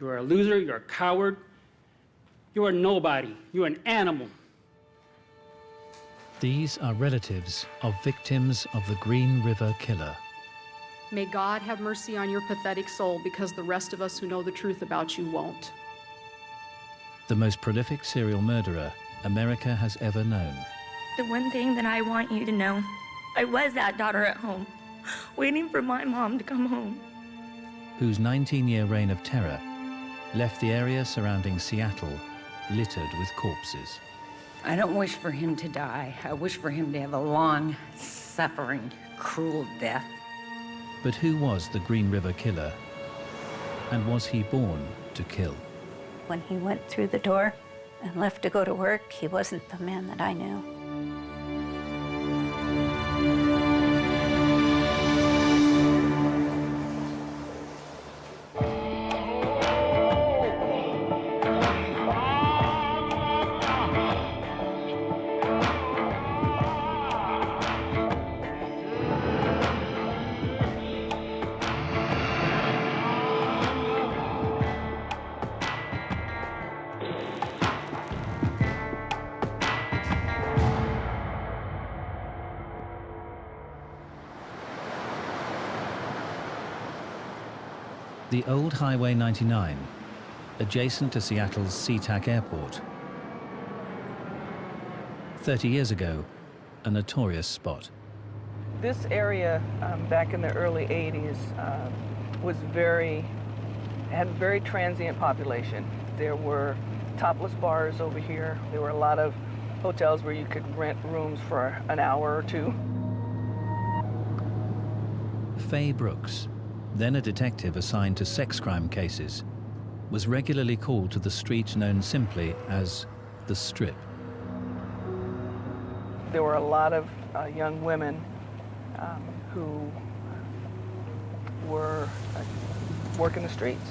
You are a loser, you're a coward, you are nobody, you're an animal. These are relatives of victims of the Green River Killer. May God have mercy on your pathetic soul, because the rest of us who know the truth about you won't. The most prolific serial murderer America has ever known. The one thing that I want you to know, I was that daughter at home, waiting for my mom to come home. Whose 19-year reign of terror left the area surrounding Seattle littered with corpses. I don't wish for him to die. I wish for him to have a long, suffering, cruel death. But who was the Green River Killer? And was he born to kill? When he went through the door and left to go to work, he wasn't the man that I knew. The old Highway 99, adjacent to Seattle's SeaTac Airport. 30 years ago, a notorious spot. This area, back in the early 80s, had a very transient population. There were topless bars over here. There were a lot of hotels where you could rent rooms for an hour or two. Faye Brooks, then a detective assigned to sex crime cases, was regularly called to the street known simply as the Strip. There were a lot of young women who were working the streets.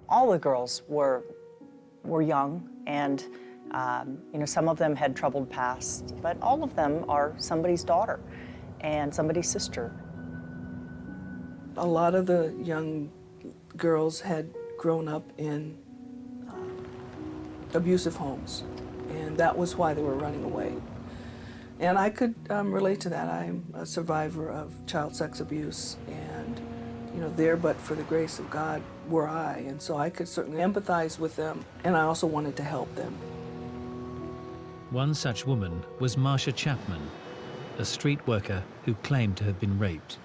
All the girls were young, and some of them had troubled pasts, but all of them are somebody's daughter and somebody's sister. A lot of the young girls had grown up in abusive homes, and that was why they were running away. And I could relate to that. I'm a survivor of child sex abuse, and there but for the grace of God were I, and so I could certainly empathize with them, and I also wanted to help them. One such woman was Marcia Chapman, a street worker who claimed to have been raped.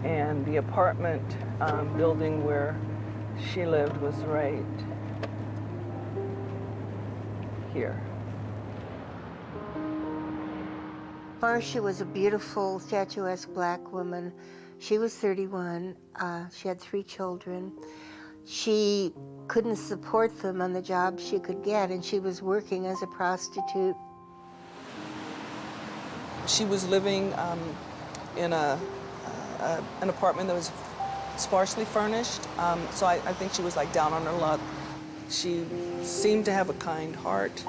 And the apartment building where she lived was right here. Marcia was a beautiful, statuesque black woman. She was 31. She had 3 children. She couldn't support them on the job she could get, and she was working as a prostitute. She was living in an apartment that was sparsely furnished, so I think she was like down on her luck. She seemed to have a kind heart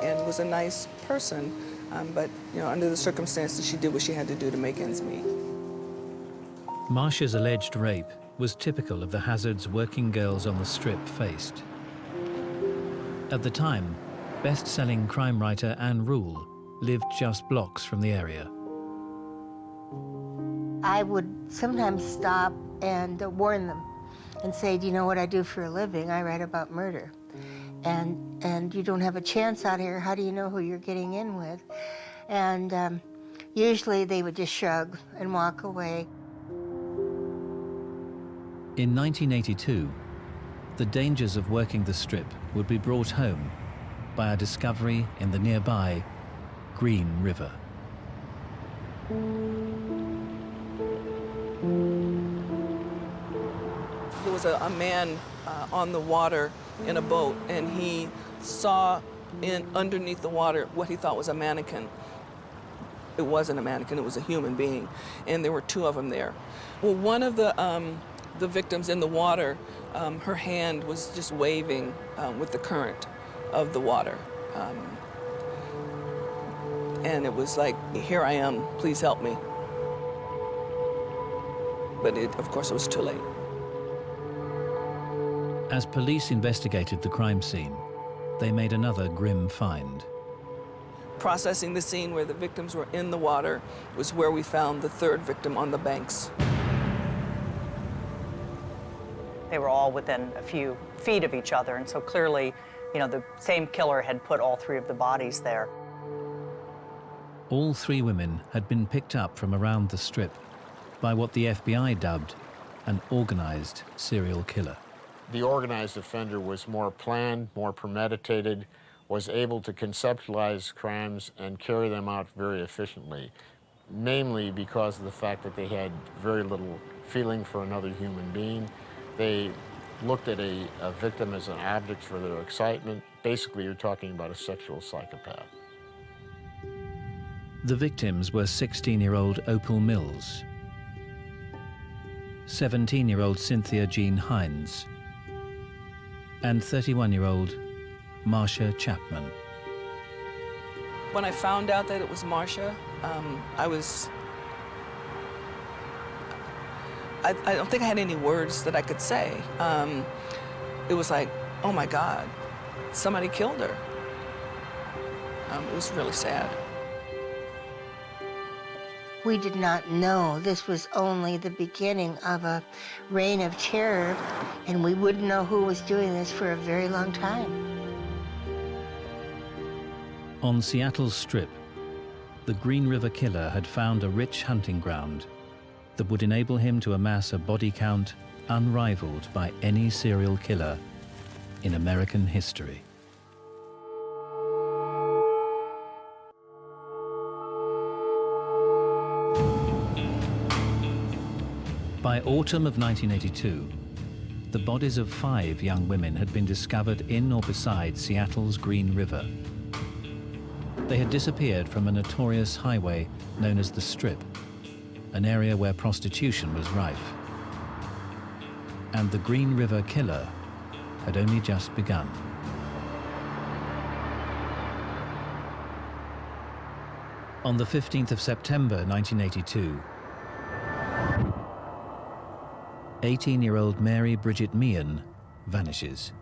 and was a nice person, but under the circumstances, she did what she had to do to make ends meet. Marcia's alleged rape was typical of the hazards working girls on the Strip faced. At the time, best-selling crime writer Ann Rule lived just blocks from the area. I would sometimes stop and warn them and say, do you know what I do for a living? I write about murder. And you don't have a chance out here. How do you know who you're getting in with? And usually they would just shrug and walk away. In 1982, the dangers of working the Strip would be brought home by a discovery in the nearby Green River. There was a man on the water in a boat, and he saw underneath the water what he thought was a mannequin. It wasn't a mannequin, it was a human being, and there were 2 of them there. Well, one of the victims in the water, her hand was just waving with the current of the water. And it was like, here I am, please help me. but of course, it was too late. As police investigated the crime scene, they made another grim find. Processing the scene where the victims were in the water was where we found the third victim on the banks. They were all within a few feet of each other, and so clearly, you know, the same killer had put all three of the bodies there. All three women had been picked up from around the Strip by what the FBI dubbed an organized serial killer. The organized offender was more planned, more premeditated, was able to conceptualize crimes and carry them out very efficiently, namely because of the fact that they had very little feeling for another human being. They looked at a victim as an object for their excitement. Basically, you're talking about a sexual psychopath. The victims were 16-year-old Opal Mills, 17-year-old Cynthia Jean Hines, and 31-year-old Marcia Chapman. When I found out that it was Marcia, I don't think I had any words that I could say. It was like, oh my God, somebody killed her. It was really sad. We did not know this was only the beginning of a reign of terror, and we wouldn't know who was doing this for a very long time. On Seattle's Strip, the Green River Killer had found a rich hunting ground that would enable him to amass a body count unrivaled by any serial killer in American history. By autumn of 1982, the bodies of 5 young women had been discovered in or beside Seattle's Green River. They had disappeared from a notorious highway known as the Strip, an area where prostitution was rife. And the Green River Killer had only just begun. On the 15th of September 1982, 18-year-old Mary Bridget Meehan vanishes.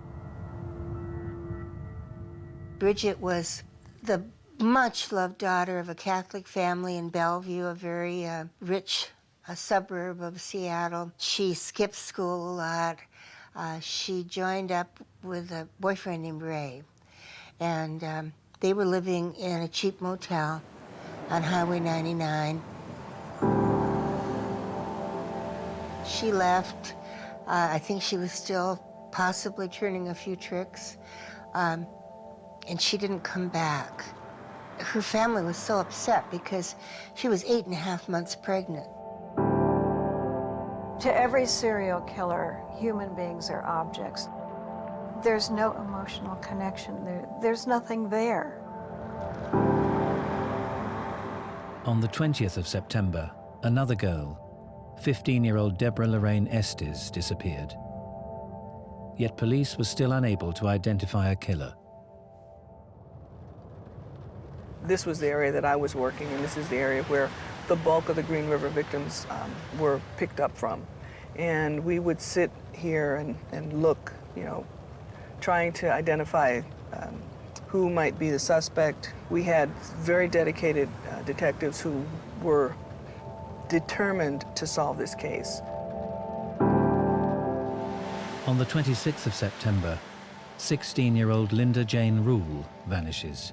Bridget was the much-loved daughter of a Catholic family in Bellevue, a very rich suburb of Seattle. She skipped school a lot. She joined up with a boyfriend named Ray, and they were living in a cheap motel on Highway 99. She left. I think she was still possibly turning a few tricks, and she didn't come back. Her family was so upset because she was 8.5 months pregnant. To every serial killer, human beings are objects. There's no emotional connection. There's nothing there. On the 20th of September, another girl, 15-year-old Deborah Lorraine Estes, disappeared. Yet police were still unable to identify a killer. This was the area that I was working in. This is the area where the bulk of the Green River victims were picked up from. And we would sit here and look, you know, trying to identify who might be the suspect. We had very dedicated detectives who were determined to solve this case. On the 26th of September, 16-year-old Linda Jane Rule vanishes.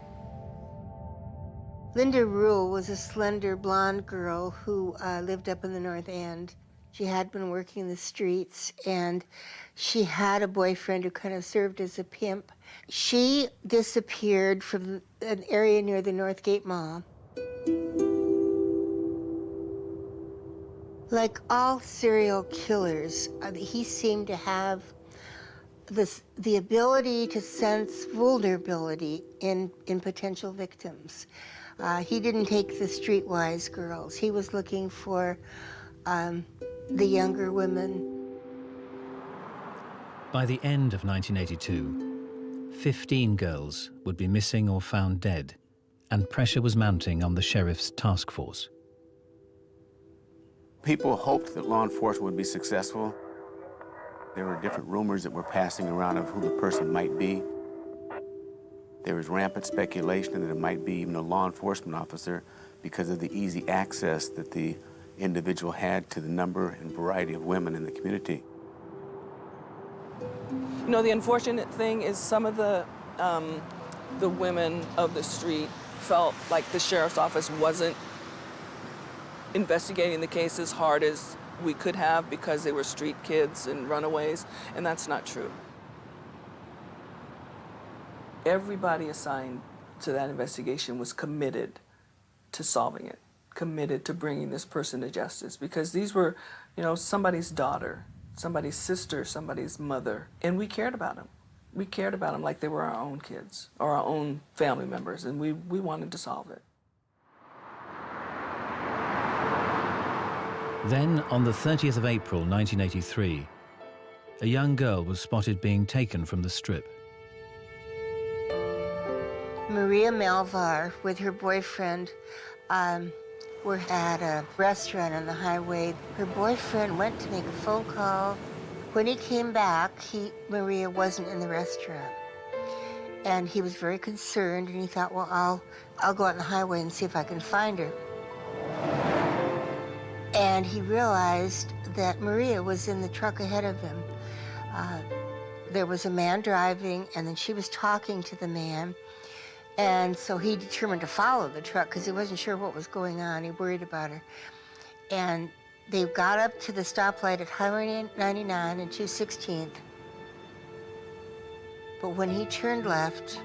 Linda Rule was a slender blonde girl who lived up in the North End. She had been working the streets, and she had a boyfriend who kind of served as a pimp. She disappeared from an area near the Northgate Mall. Like all serial killers, he seemed to have the ability to sense vulnerability in potential victims. He didn't take the streetwise girls. He was looking for the younger women. By the end of 1982, 15 girls would be missing or found dead, and pressure was mounting on the sheriff's task force. People hoped that law enforcement would be successful. There were different rumors that were passing around of who the person might be. There was rampant speculation that it might be even a law enforcement officer because of the easy access that the individual had to the number and variety of women in the community. You know, the unfortunate thing is some of the women of the street felt like the sheriff's office wasn't investigating the case as hard as we could have because they were street kids and runaways, and that's not true. Everybody assigned to that investigation was committed to solving it, committed to bringing this person to justice, because these were, you know, somebody's daughter, somebody's sister, somebody's mother, and we cared about them. We cared about them like they were our own kids or our own family members, and we wanted to solve it. Then, on the 30th of April 1983, a young girl was spotted being taken from the Strip. Maria Malvar, with her boyfriend, were at a restaurant on the highway. Her boyfriend went to make a phone call. When he came back, Maria wasn't in the restaurant. And he was very concerned, and he thought, well, I'll go out on the highway and see if I can find her. And he realized that Maria was in the truck ahead of him. There was a man driving, and then she was talking to the man. And so he determined to follow the truck because he wasn't sure what was going on. He worried about her. And they got up to the stoplight at Highway 99 and 216th. But when he turned left,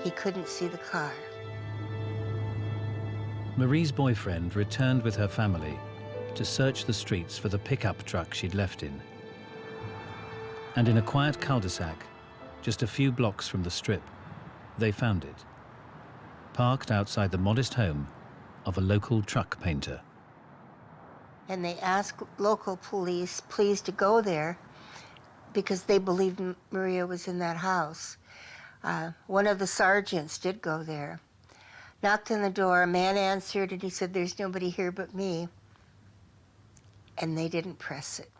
he couldn't see the car. Marie's boyfriend returned with her family to search the streets for the pickup truck she'd left in. And in a quiet cul-de-sac, just a few blocks from the Strip, they found it, parked outside the modest home of a local truck painter. And they asked local police, please, to go there because they believed Maria was in that house. One of the sergeants did go there, knocked on the door, a man answered, and he said, there's nobody here but me. And they didn't press it.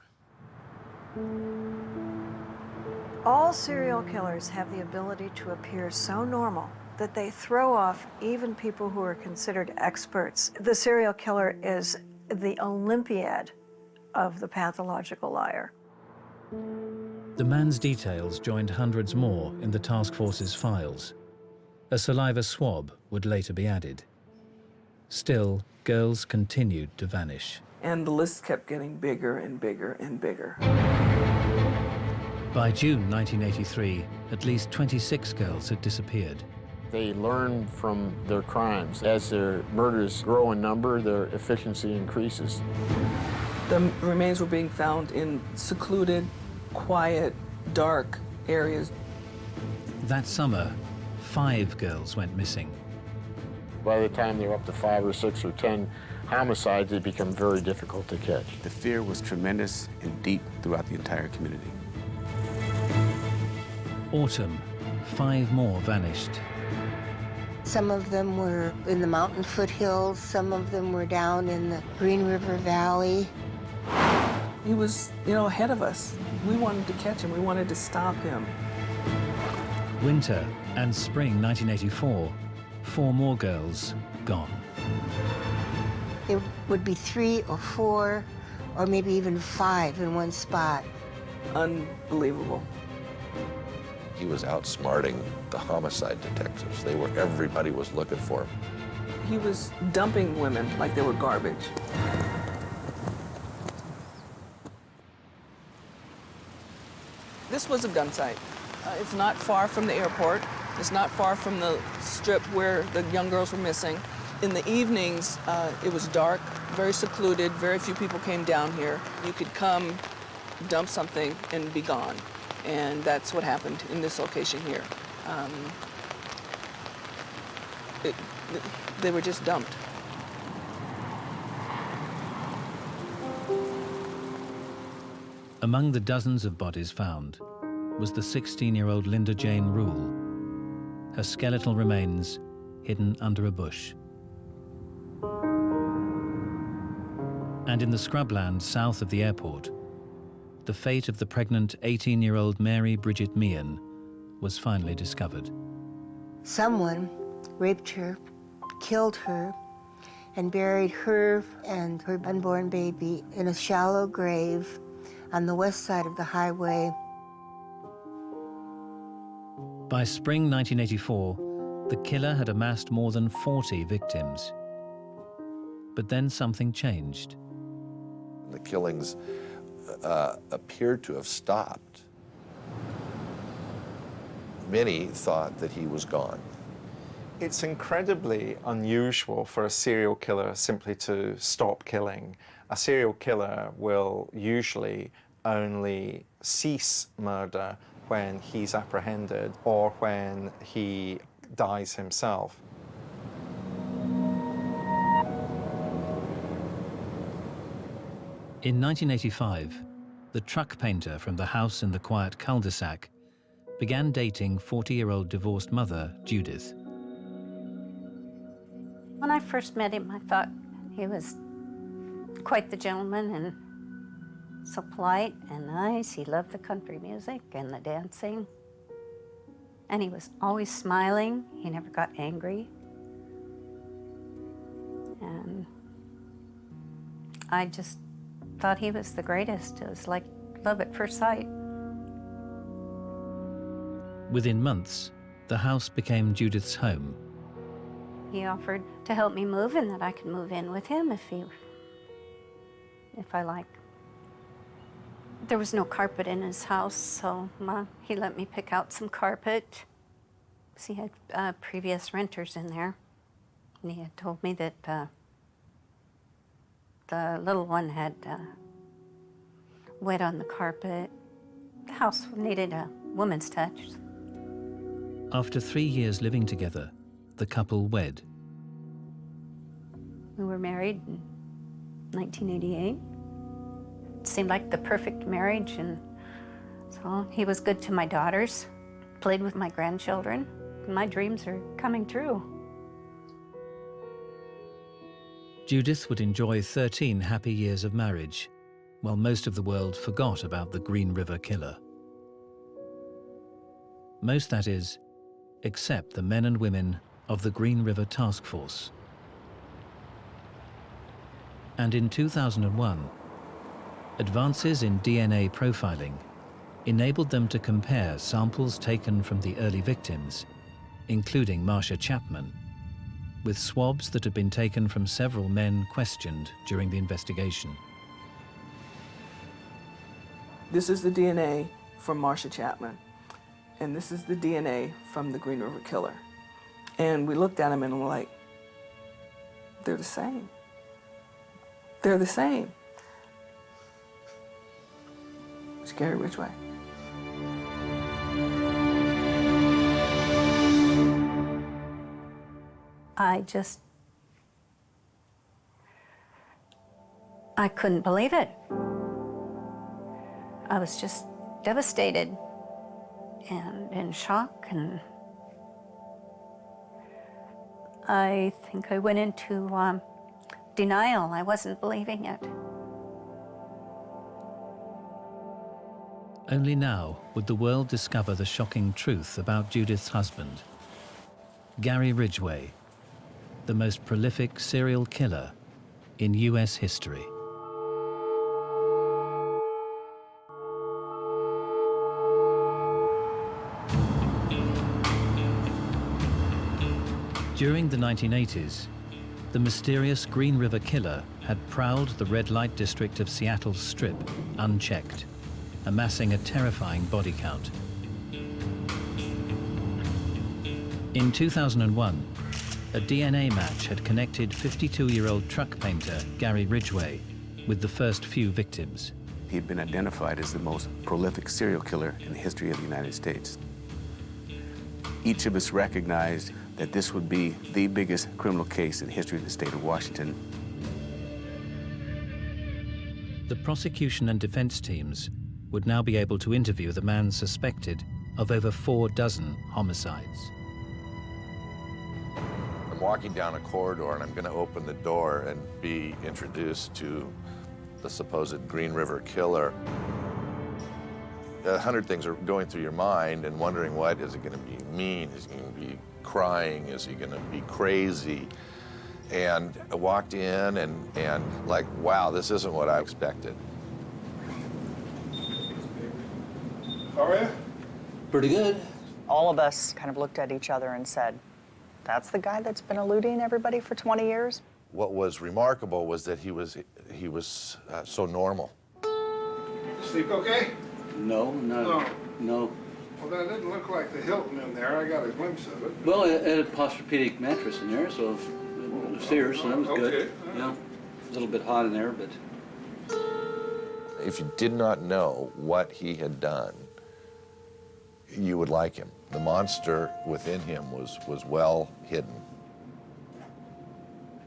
All serial killers have the ability to appear so normal that they throw off even people who are considered experts. The serial killer is the Olympiad of the pathological liar. The man's details joined hundreds more in the task force's files. A saliva swab would later be added. Still, girls continued to vanish. And the list kept getting bigger and bigger and bigger. By June 1983, at least 26 girls had disappeared. They learn from their crimes. As their murders grow in number, their efficiency increases. The remains were being found in secluded, quiet, dark areas. That summer, 5 girls went missing. By the time they're up to 5 or 6 or 10 homicides, they become very difficult to catch. The fear was tremendous and deep throughout the entire community. Autumn, 5 more vanished. Some of them were in the mountain foothills, some of them were down in the Green River Valley. He was, ahead of us. We wanted to catch him. We wanted to stop him. Winter and spring 1984, 4 more girls gone. There would be 3 or 4 or maybe even 5 in one spot. Unbelievable. He was outsmarting the homicide detectives. Everybody was looking for him. He was dumping women like they were garbage. This was a gun site. It's not far from the airport. It's not far from the Strip where the young girls were missing. In the evenings, it was dark, very secluded. Very few people came down here. You could come, dump something, and be gone. And that's what happened in this location here. They were just dumped. Among the dozens of bodies found was the 16-year-old Linda Jane Rule, her skeletal remains hidden under a bush. And in the scrubland south of the airport, the fate of the pregnant 18-year-old Mary Bridget Meehan was finally discovered. Someone raped her, killed her, and buried her and her unborn baby in a shallow grave on the west side of the highway. By spring 1984, the killer had amassed more than 40 victims. But then something changed. The killings appeared to have stopped. Many thought that he was gone. It's incredibly unusual for a serial killer simply to stop killing. A serial killer will usually only cease murder when he's apprehended or when he dies himself. In 1985, the truck painter from the house in the quiet cul-de-sac began dating 40-year-old divorced mother, Judith. When I first met him, I thought he was quite the gentleman and so polite and nice. He loved the country music and the dancing. And he was always smiling. He never got angry. And I just thought he was the greatest. It was like love at first sight. Within months, the house became Judith's home. He offered to help me move and that I could move in with him if I liked. There was no carpet in his house, so he let me pick out some carpet. He had previous renters in there. And he had told me that the little one had wet on the carpet. The house needed a woman's touch. After 3 years living together, the couple wed. We were married in 1988. It seemed like the perfect marriage, and so he was good to my daughters, played with my grandchildren. My dreams are coming true. Judith would enjoy 13 happy years of marriage, while most of the world forgot about the Green River Killer. Most, that is, except the men and women of the Green River Task Force. And in 2001, advances in DNA profiling enabled them to compare samples taken from the early victims, including Marcia Chapman, with swabs that had been taken from several men questioned during the investigation. This is the DNA from Marcia Chapman, and this is the DNA from the Green River Killer. And we looked at them and we're like, they're the same. They're the same. It's Gary Ridgway. I couldn't believe it. I was just devastated and in shock, and I think I went into denial. I wasn't believing it. Only now would the world discover the shocking truth about Judith's husband, Gary Ridgway, the most prolific serial killer in US history. During the 1980s, the mysterious Green River Killer had prowled the red light district of Seattle's Strip unchecked, amassing a terrifying body count. In 2001, a DNA match had connected 52-year-old truck painter Gary Ridgway with the first few victims. He had been identified as the most prolific serial killer in the history of the United States. Each of us recognized that this would be the biggest criminal case in the history of the state of Washington. The prosecution and defense teams would now be able to interview the man suspected of over 4 dozen homicides. I'm walking down a corridor and I'm going to open the door and be introduced to the supposed Green River killer. 100 things are going through your mind and wondering, what is it going to be mean? Is he going to be crying? Is he going to be crazy? And I walked in and like, wow, this isn't what I expected. How are you? Pretty good. All of us kind of looked at each other and said, that's the guy that's been eluding everybody for 20 years? What was remarkable was that he was so normal. Sleep okay? No. Well, that didn't look like the Hilton in there. I got a glimpse of it. Well, it had a posturepedic mattress in there, so it was Sears, so that was good. Okay. Yeah, a little bit hot in there, but... If you did not know what he had done, you would like him. The monster within him was well hidden.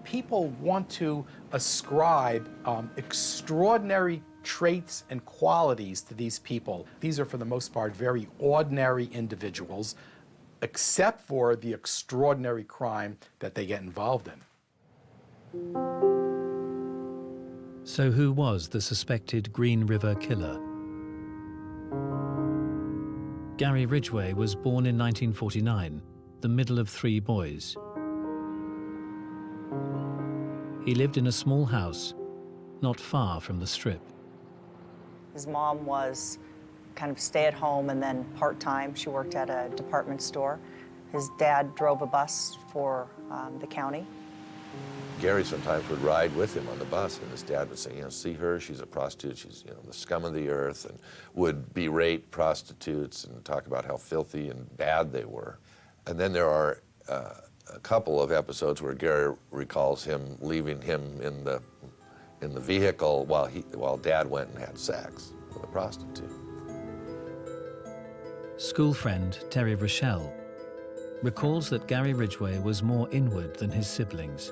People want to ascribe extraordinary traits and qualities to these people. These are, for the most part, very ordinary individuals, except for the extraordinary crime that they get involved in. So who was the suspected Green River killer? Gary Ridgway was born in 1949, the middle of 3 boys. He lived in a small house, not far from the Strip. His mom was kind of stay-at-home and then part-time. She worked at a department store. His dad drove a bus for the county. Gary sometimes would ride with him on the bus, and his dad would say, see her, she's a prostitute, she's the scum of the earth, and would berate prostitutes and talk about how filthy and bad they were. And then there are a couple of episodes where Gary recalls him leaving him in the vehicle while Dad went and had sex with a prostitute. School friend Terry Rochelle recalls that Gary Ridgway was more inward than his siblings.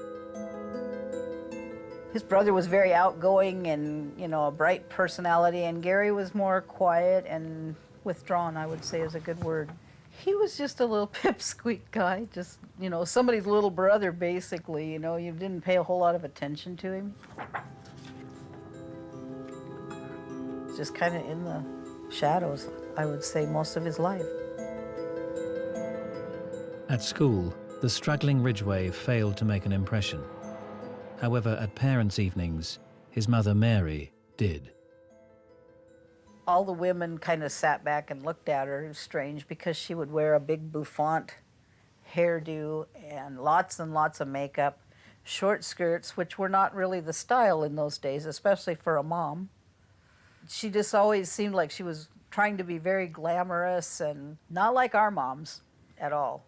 His brother was very outgoing and, a bright personality, and Gary was more quiet and withdrawn, I would say is a good word. He was just a little pipsqueak guy, just, somebody's little brother, basically, you didn't pay a whole lot of attention to him. Just kind of in the shadows, I would say, most of his life. At school, the struggling Ridgway failed to make an impression. However, at parents' evenings, his mother Mary did. All the women kind of sat back and looked at her. It was strange because she would wear a big bouffant hairdo and lots of makeup, short skirts, which were not really the style in those days, especially for a mom. She just always seemed like she was trying to be very glamorous and not like our moms at all.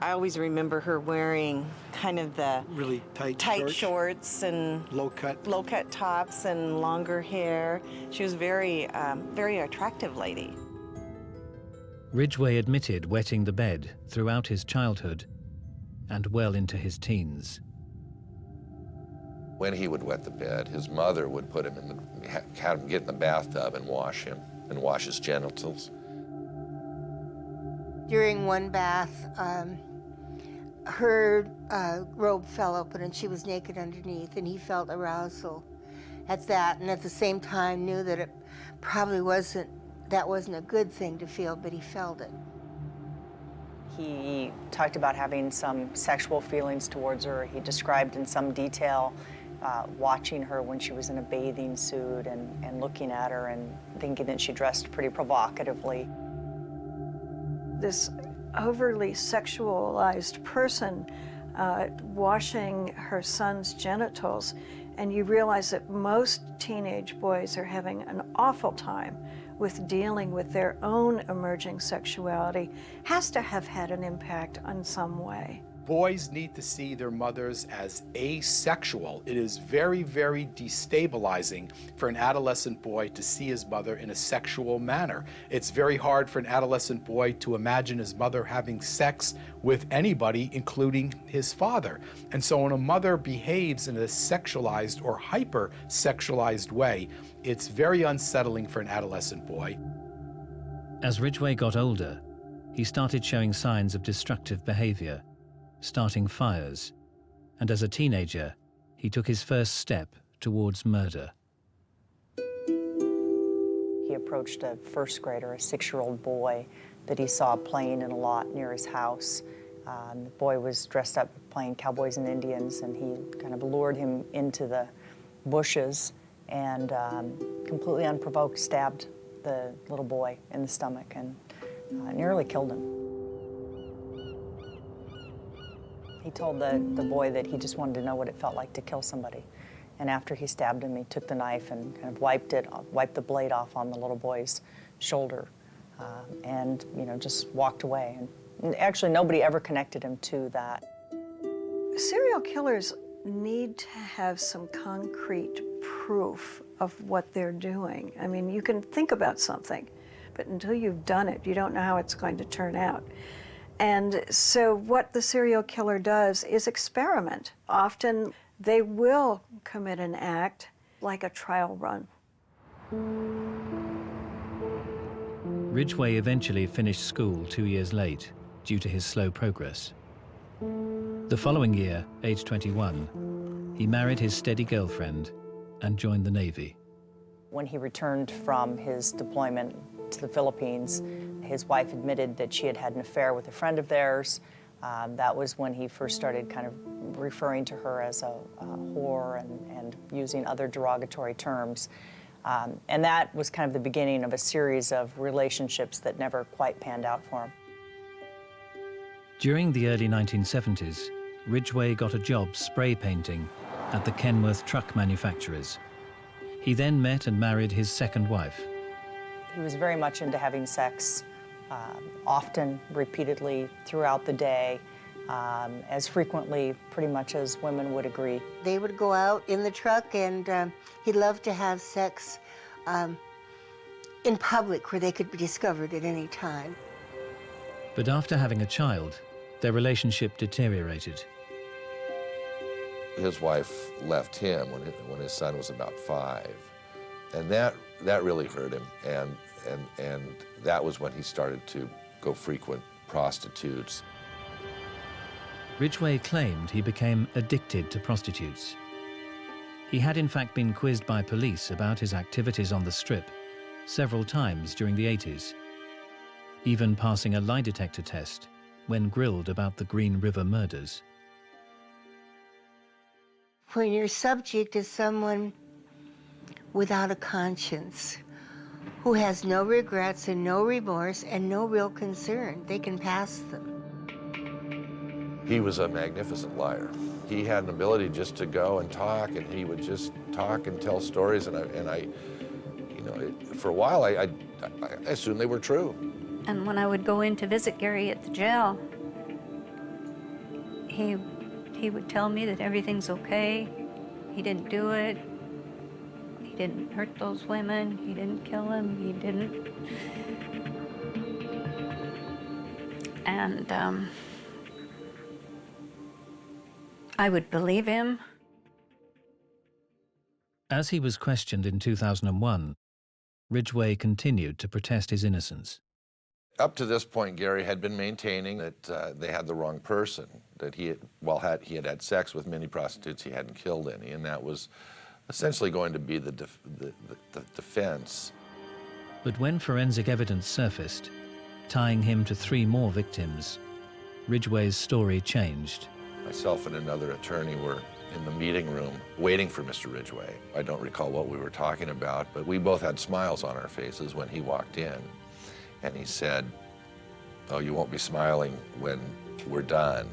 I always remember her wearing kind of the really tight shorts and low cut tops and longer hair. She was very attractive lady. Ridgway admitted wetting the bed throughout his childhood and well into his teens. When he would wet the bed, his mother would put him had him get in the bathtub and wash him and wash his genitals. During one bath, her robe fell open and she was naked underneath, and he felt arousal at that, and at the same time knew that it probably wasn't a good thing to feel, but he felt it. He talked about having some sexual feelings towards her. He described in some detail watching her when she was in a bathing suit and looking at her and thinking that she dressed pretty provocatively. This overly sexualized person washing her son's genitals, and you realize that most teenage boys are having an awful time with dealing with their own emerging sexuality, has to have had an impact on some way. Boys need to see their mothers as asexual. It is very, very destabilizing for an adolescent boy to see his mother in a sexual manner. It's very hard for an adolescent boy to imagine his mother having sex with anybody, including his father. And so when a mother behaves in a sexualized or hyper-sexualized way, it's very unsettling for an adolescent boy. As Ridgway got older, he started showing signs of destructive behavior, starting fires, and as a teenager, he took his first step towards murder. he approached a first grader, a 6-year-old boy, that he saw playing in a lot near his house. The boy was dressed up playing cowboys and Indians, and he kind of lured him into the bushes and completely unprovoked stabbed the little boy in the stomach and nearly killed him. He told the boy that he just wanted to know what it felt like to kill somebody. And after he stabbed him, he took the knife and kind of wiped the blade off on the little boy's shoulder, and just walked away. And actually, nobody ever connected him to that. Serial killers need to have some concrete proof of what they're doing. I mean, you can think about something, but until you've done it, you don't know how it's going to turn out. And so what the serial killer does is experiment. Often they will commit an act like a trial run. Ridgway eventually finished school 2 years late due to his slow progress. The following year, age 21, he married his steady girlfriend and joined the Navy. When he returned from his deployment to the Philippines, his wife admitted that she had had an affair with a friend of theirs. That was when he first started kind of referring to her as a whore and using other derogatory terms. And that was kind of the beginning of a series of relationships that never quite panned out for him. During the early 1970s, Ridgway got a job spray painting at the Kenworth truck manufacturers. He then met and married his second wife. He was very much into having sex, often, repeatedly, throughout the day, as frequently, pretty much, as women would agree. They would go out in the truck, and he loved to have sex in public where they could be discovered at any time. But after having a child, their relationship deteriorated. His wife left him when his son was about 5, and that really hurt him. And that was when he started to go frequent prostitutes. Ridgway claimed he became addicted to prostitutes. He had in fact been quizzed by police about his activities on the Strip several times during the 80s, even passing a lie detector test when grilled about the Green River murders. When your subject is someone without a conscience, who has no regrets and no remorse and no real concern, they can pass them. He was a magnificent liar. He had an ability just to go and talk, and he would just talk and tell stories, and I for a while, I assumed they were true. And when I would go in to visit Gary at the jail, he would tell me that everything's okay. He didn't do it. He didn't hurt those women. He didn't kill them. He didn't. And I would believe him. As he was questioned in 2001, Ridgway continued to protest his innocence. Up to this point, Gary had been maintaining that they had the wrong person, that he had had sex with many prostitutes, he hadn't killed any, and that was essentially going to be the defense. But when forensic evidence surfaced, tying him to 3 more victims, Ridgway's story changed. Myself and another attorney were in the meeting room waiting for Mr. Ridgway. I don't recall what we were talking about, but we both had smiles on our faces when he walked in. And he said, "Oh, you won't be smiling when we're done.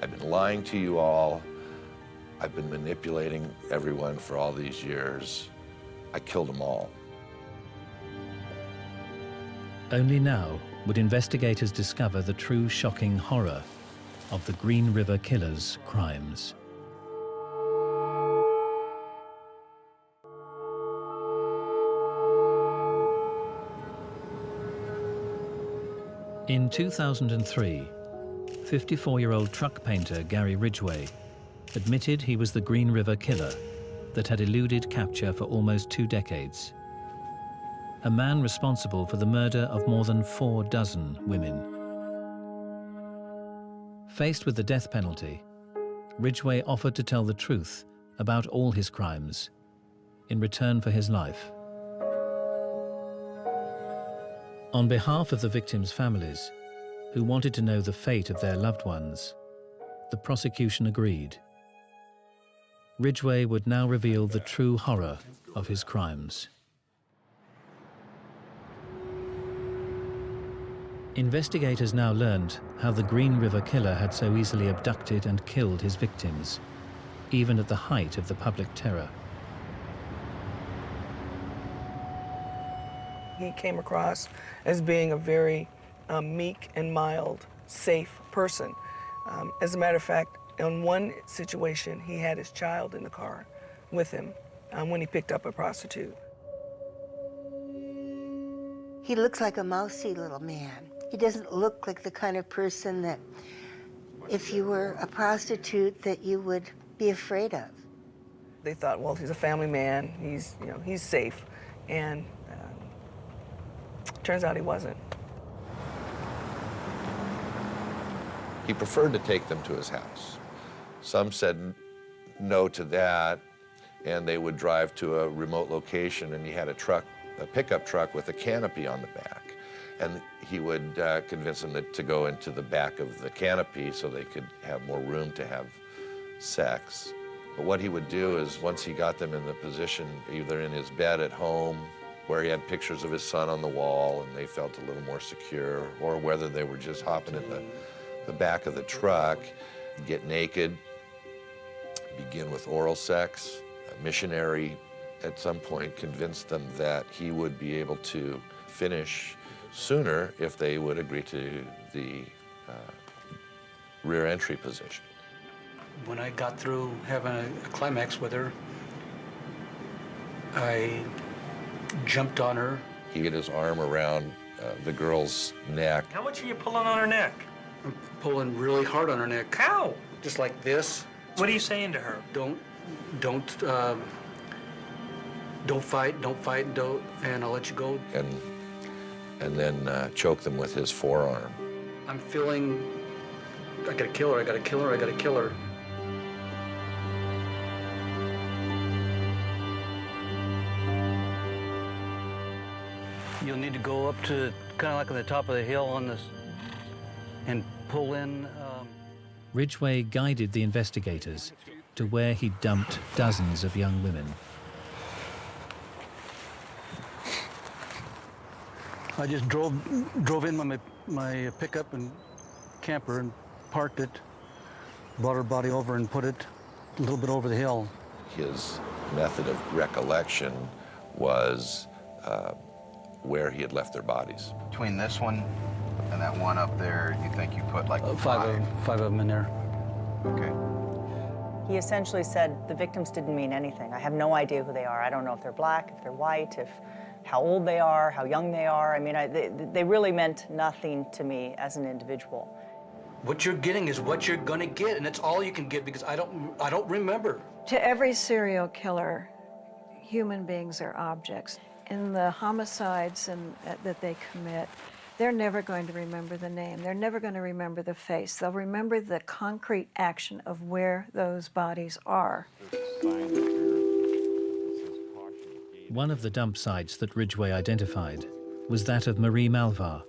I've been lying to you all. I've been manipulating everyone for all these years. I killed them all." Only now would investigators discover the true shocking horror of the Green River Killer's crimes. In 2003, 54-year-old truck painter Gary Ridgway admitted he was the Green River Killer that had eluded capture for almost 2 decades. A man responsible for the murder of more than 4 dozen women. Faced with the death penalty, Ridgway offered to tell the truth about all his crimes in return for his life. On behalf of the victims' families, who wanted to know the fate of their loved ones, the prosecution agreed. Ridgway would now reveal the true horror of his crimes. Investigators now learned how the Green River Killer had so easily abducted and killed his victims, even at the height of the public terror. He came across as being a very meek and mild, safe person. As a matter of fact, in one situation, he had his child in the car with him when he picked up a prostitute. He looks like a mousy little man. He doesn't look like the kind of person that, if you were a prostitute, that you would be afraid of. They thought, well, he's a family man, he's safe, and turns out he wasn't. He preferred to take them to his house. Some said no to that, and they would drive to a remote location, and he had a pickup truck with a canopy on the back. And he would convince them to go into the back of the canopy so they could have more room to have sex. But what he would do is, once he got them in the position, either in his bed at home, where he had pictures of his son on the wall and they felt a little more secure, or whether they were just hopping in the back of the truck, get naked, begin with oral sex. A missionary at some point convinced them that he would be able to finish sooner if they would agree to the rear entry position. When I got through having a climax with her, I jumped on her. He had his arm around the girl's neck. How much are you pulling on her neck? I'm pulling really hard on her neck. How? Just like this. What are you saying to her? Don't fight, and I'll let you go. And then choke them with his forearm. I'm feeling, I gotta kill her, I gotta kill her, I gotta kill her. You'll need to go up to kind of like on the top of the hill on this and pull in. Ridgway guided the investigators to where he dumped dozens of young women. I just drove in my pickup and camper and parked it, brought her body over and put it a little bit over the hill. His method of recollection was where he had left their bodies. Between this one and that one up there, you think you put like five of them in there. Okay. He essentially said the victims didn't mean anything. I have no idea who they are. I don't know if they're black, if they're white, how old they are, how young they are. I mean, they really meant nothing to me as an individual. What you're getting is what you're gonna get, and that's all you can get because I don't remember. To every serial killer, human beings are objects. In the homicides that they commit, they're never going to remember the name. They're never going to remember the face. They'll remember the concrete action of where those bodies are. One of the dump sites that Ridgway identified was that of Marie Malvar,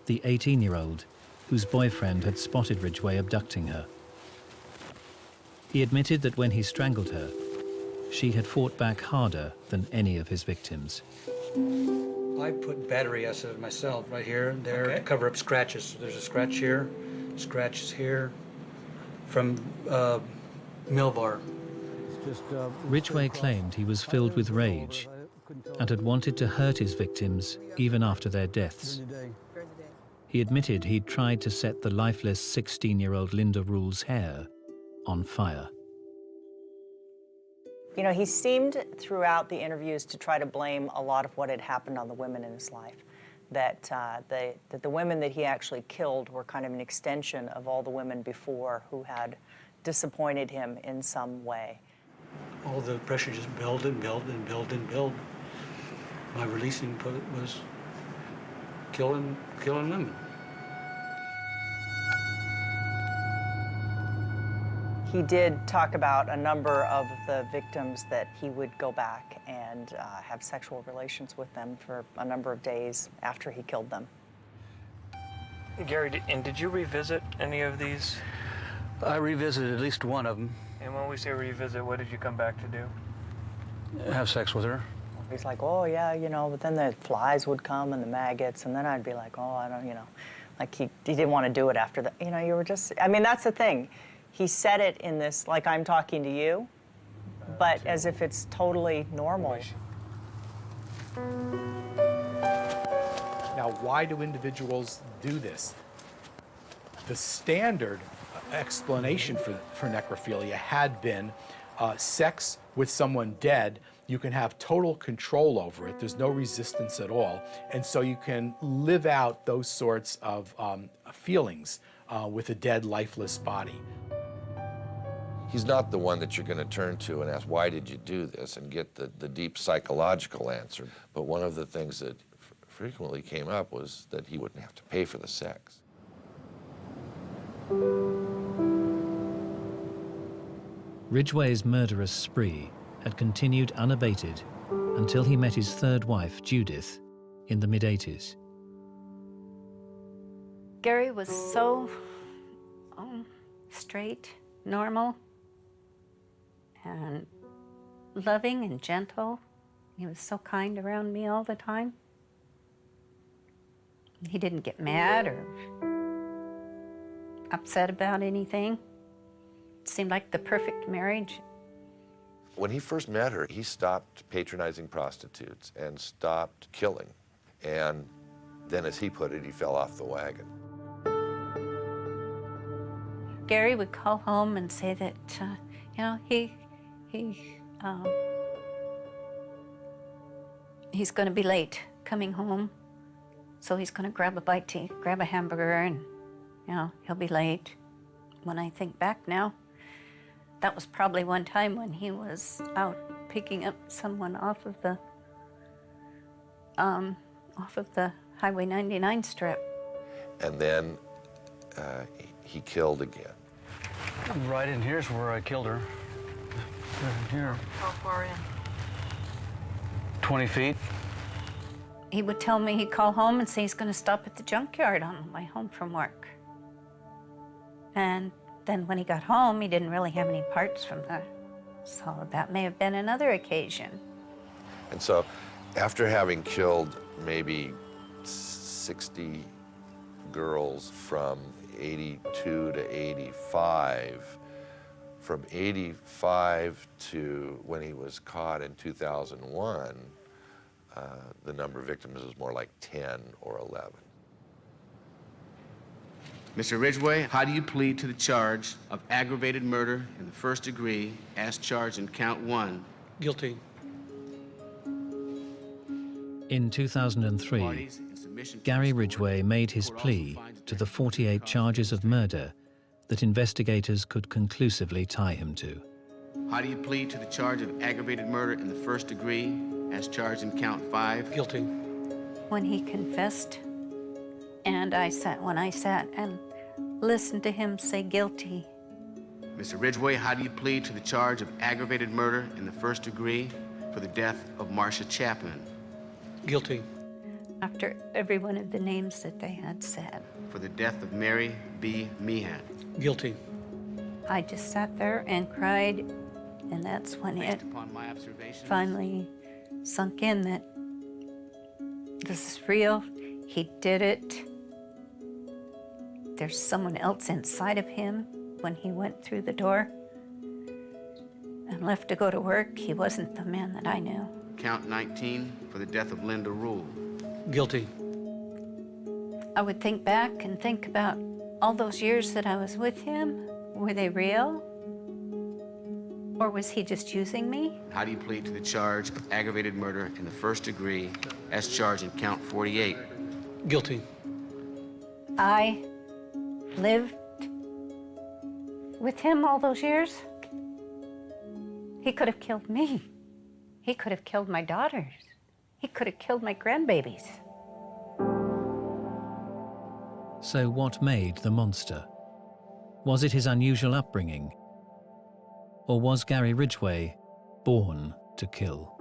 the 18-year-old whose boyfriend had spotted Ridgway abducting her. He admitted that when he strangled her, she had fought back harder than any of his victims. I put battery acid myself right here and there to cover up scratches. So there's a scratch here, scratches here from Milvar. Ridgway claimed he was filled with rage and had wanted to hurt his victims even after their deaths. He admitted he'd tried to set the lifeless 16-year-old Linda Rule's hair on fire. You know, he seemed throughout the interviews to try to blame a lot of what had happened on the women in his life. That the women that he actually killed were kind of an extension of all the women before who had disappointed him in some way. All the pressure just built and built and built and built. My releasing was killing women. He did talk about a number of the victims that he would go back and have sexual relations with them for a number of days after he killed them. Gary, and did you revisit any of these? I revisited at least one of them. And when we say revisit, what did you come back to do? Have sex with her. He's like, oh yeah, you know, but then the flies would come and the maggots, and then I'd be like, oh, I don't, you know, like he didn't want to do it after that. You know, you were just, I mean, that's the thing. He said it in this, like I'm talking to you, but as if it's totally normal. Now, why do individuals do this? The standard explanation for necrophilia had been sex with someone dead. You can have total control over it. There's no resistance at all. And so you can live out those sorts of feelings with a dead, lifeless body. He's not the one that you're going to turn to and ask, why did you do this, and get the deep psychological answer. But one of the things that frequently came up was that he wouldn't have to pay for the sex. Ridgway's murderous spree had continued unabated until he met his third wife, Judith, in the mid-80s. Gary was so straight, normal, and loving and gentle. He was so kind around me all the time. He didn't get mad or upset about anything. It seemed like the perfect marriage. When he first met her, he stopped patronizing prostitutes and stopped killing. And then, as he put it, he fell off the wagon. Gary would call home and say that, you know, he's going to be late coming home, so he's going to grab a bite to eat, grab a hamburger, and, you know, he'll be late. When I think back now, that was probably one time when he was out picking up someone off of the Highway 99 strip. And then he killed again. Right in here's where I killed her. Right in here. How far in? 20 feet. He would tell me he'd call home and say he's going to stop at the junkyard on the way home from work. And then when he got home, he didn't really have any parts from the, so that may have been another occasion. And so, after having killed maybe 60 girls from 82 to 85, from 85 to when he was caught in 2001, the number of victims was more like 10 or 11. Mr. Ridgway, how do you plead to the charge of aggravated murder in the first degree as charged in count 1? Guilty. In 2003, Gary Ridgway made his plea to the 48 charges of murder that investigators could conclusively tie him to. How do you plead to the charge of aggravated murder in the first degree as charged in count 5? Guilty. When he confessed, and when I sat and listened to him say guilty. Mr. Ridgway, how do you plead to the charge of aggravated murder in the first degree for the death of Marcia Chapman? Guilty. After every one of the names that they had said. For the death of Mary B. Meehan? Guilty. I just sat there and cried, and that's when Based it upon my observations, finally sunk in that this is real. He did it. There's someone else inside of him when he went through the door and left to go to work. He wasn't the man that I knew. Count 19 for the death of Linda Rule? Guilty. I would think back and think about all those years that I was with him. Were they real? Or was he just using me? How do you plead to the charge of aggravated murder in the first degree as charged in count 48? Guilty. I lived with him all those years. He could have killed me. He could have killed my daughters. He could have killed my grandbabies. So what made the monster? Was it his unusual upbringing? Or was Gary Ridgway born to kill?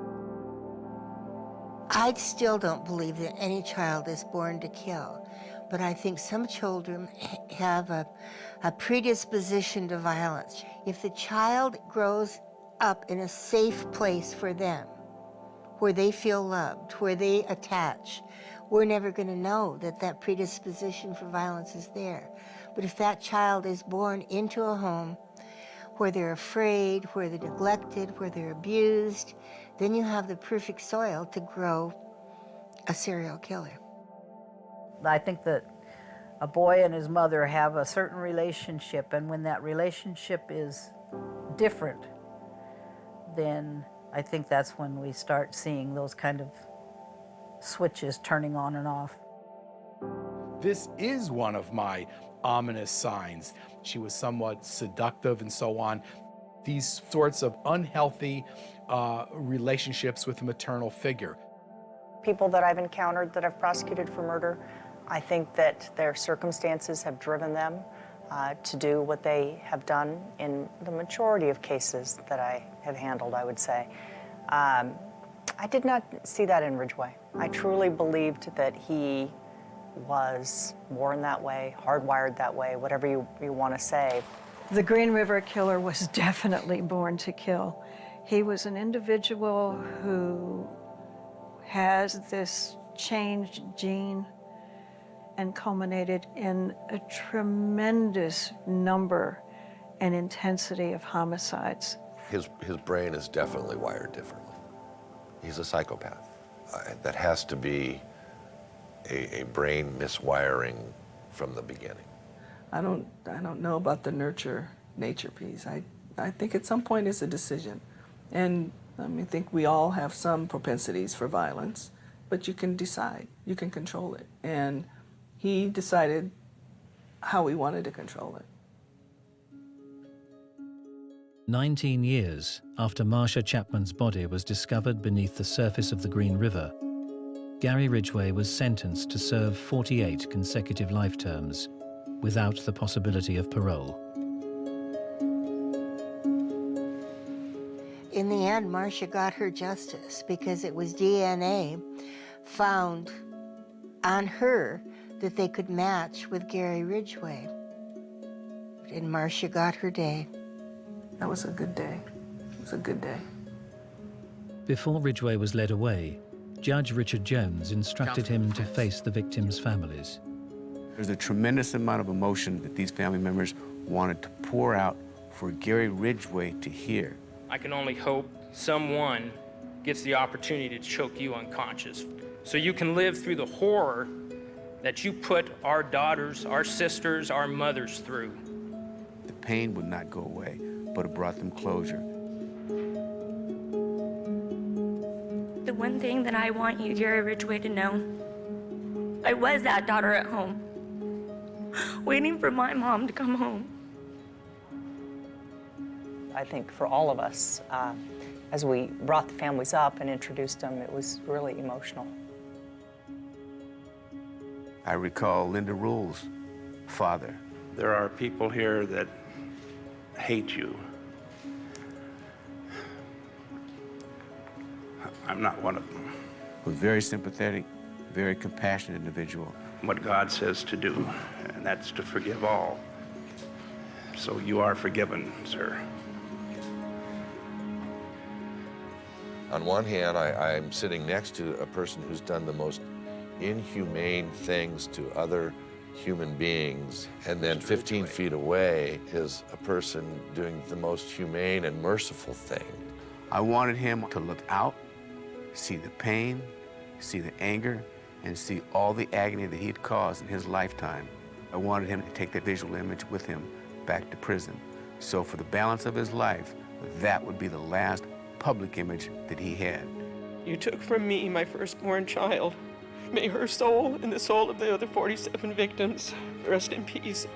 I still don't believe that any child is born to kill, but I think some children have a predisposition to violence. If the child grows up in a safe place for them, where they feel loved, where they attach, we're never going to know that that predisposition for violence is there. But if that child is born into a home where they're afraid, where they're neglected, where they're abused, then you have the perfect soil to grow a serial killer. I think that a boy and his mother have a certain relationship, and when that relationship is different, then I think that's when we start seeing those kind of switches turning on and off. This is one of my ominous signs. She was somewhat seductive and so on. These sorts of unhealthy relationships with a maternal figure. People that I've encountered that I've prosecuted for murder, I think that their circumstances have driven them to do what they have done in the majority of cases that I have handled, I would say. I did not see that in Ridgway. I truly believed that he was born that way, hardwired that way, whatever you want to say. The Green River Killer was definitely born to kill. He was an individual who has this changed gene and culminated in a tremendous number and intensity of homicides. His brain is definitely wired differently. He's a psychopath. That has to be a brain miswiring from the beginning. I don't know about the nurture-nature piece. I think at some point it's a decision. And I think we all have some propensities for violence, but you can decide, you can control it. And he decided how he wanted to control it. 19 years after Marsha Chapman's body was discovered beneath the surface of the Green River, Gary Ridgway was sentenced to serve 48 consecutive life terms without the possibility of parole. In the end, Marsha got her justice because it was DNA found on her that they could match with Gary Ridgway. And Marsha got her day. That was a good day. It was a good day. Before Ridgway was led away, Judge Richard Jones instructed him to face the victims' families. There's a tremendous amount of emotion that these family members wanted to pour out for Gary Ridgway to hear. I can only hope someone gets the opportunity to choke you unconscious so you can live through the horror that you put our daughters, our sisters, our mothers through. The pain would not go away, but it brought them closure. The one thing that I want you, Gary Ridgway, to know, I was that daughter at home, waiting for my mom to come home. I think for all of us, as we brought the families up and introduced them, it was really emotional. I recall Linda Rule's father. There are people here that hate you. I'm not one of them. Was very sympathetic, very compassionate individual. What God says to do, and that's to forgive all. So you are forgiven, sir. On one hand, I'm sitting next to a person who's done the most inhumane things to other human beings, and then 15 feet away is a person doing the most humane and merciful thing. I wanted him to look out, see the pain, see the anger, and see all the agony that he'd caused in his lifetime. I wanted him to take that visual image with him back to prison. So for the balance of his life, that would be the last public image that he had. You took from me my firstborn child. May her soul and the soul of the other 47 victims rest in peace.